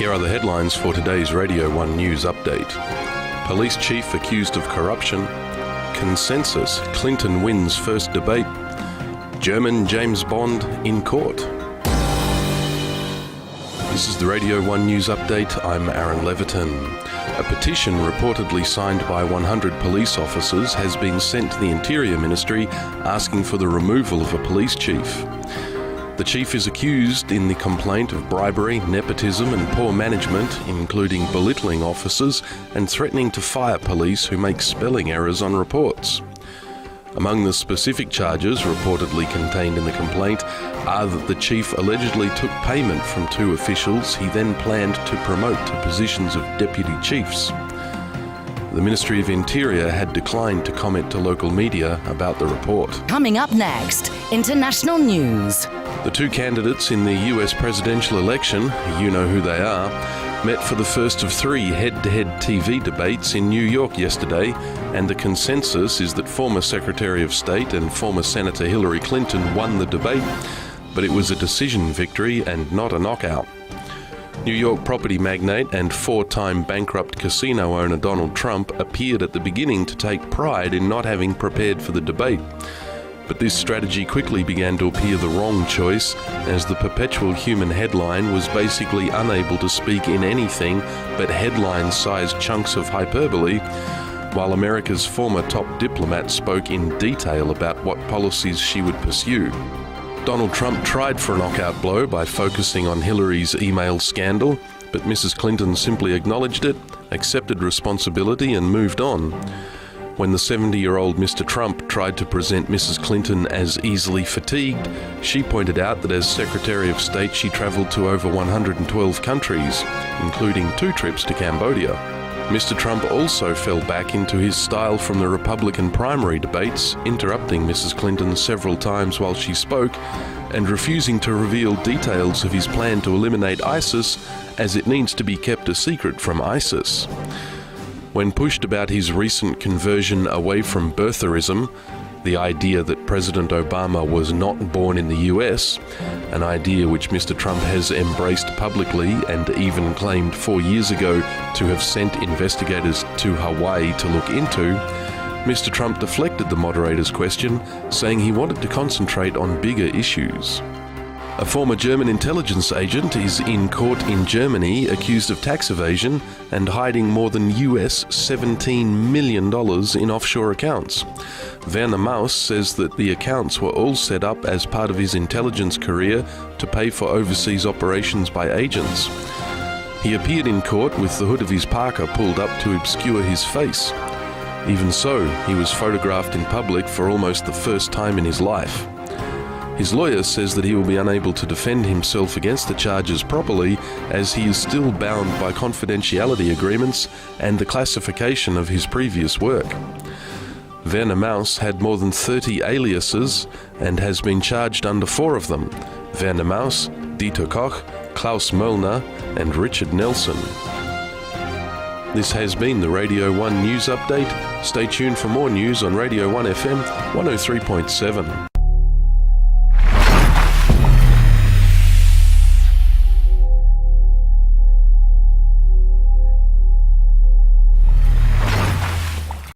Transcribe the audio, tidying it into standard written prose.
Here are the headlines for today's Radio 1 News Update. Police chief accused of corruption. Consensus, Clinton wins first debate. German James Bond in court. This is the Radio 1 News Update. I'm Aaron Leviton. A petition reportedly signed by 100 police officers has been sent to the Interior Ministry asking for the removal of a police chief. The chief is accused in the complaint of bribery, nepotism and poor management, including belittling officers and threatening to fire police who make spelling errors on reports. Among the specific charges reportedly contained in the complaint are that the chief allegedly took payment from two officials he then planned to promote to positions of deputy chiefs. The Ministry of Interior had declined to comment to local media about the report. Coming up next, international news. The two candidates in the US presidential election, you know who they are, met for the first of three head-to-head TV debates in New York yesterday, and the consensus is that former Secretary of State and former Senator Hillary Clinton won the debate, but it was a decision victory and not a knockout. New York property magnate and four-time bankrupt casino owner Donald Trump appeared at the beginning to take pride in not having prepared for the debate. But this strategy quickly began to appear the wrong choice, as the perpetual human headline was basically unable to speak in anything but headline-sized chunks of hyperbole, while America's former top diplomat spoke in detail about what policies she would pursue. Donald Trump tried for a knockout blow by focusing on Hillary's email scandal, but Mrs. Clinton simply acknowledged it, accepted responsibility and moved on. When the 70-year-old Mr. Trump tried to present Mrs. Clinton as easily fatigued, she pointed out that as Secretary of State she travelled to over 112 countries, including 2 trips to Cambodia. Mr. Trump also fell back into his style from the Republican primary debates, interrupting Mrs. Clinton several times while she spoke and refusing to reveal details of his plan to eliminate ISIS, as it needs to be kept a secret from ISIS. When pushed about his recent conversion away from birtherism, the idea that President Obama was not born in the US, an idea which Mr. Trump has embraced publicly and even claimed 4 years ago to have sent investigators to Hawaii to look into, Mr. Trump deflected the moderator's question, saying he wanted to concentrate on bigger issues. A former German intelligence agent is in court in Germany accused of tax evasion and hiding more than US $17 million in offshore accounts. Werner Maus says that the accounts were all set up as part of his intelligence career to pay for overseas operations by agents. He appeared in court with the hood of his parka pulled up to obscure his face. Even so, he was photographed in public for almost the first time in his life. His lawyer says that he will be unable to defend himself against the charges properly, as he is still bound by confidentiality agreements and the classification of his previous work. Werner Maus had more than 30 aliases and has been charged under 4 of them: Werner Maus, Dieter Koch, Klaus Möllner and Richard Nelson. This has been the Radio 1 News Update. Stay tuned for more news on Radio 1 FM 103.7.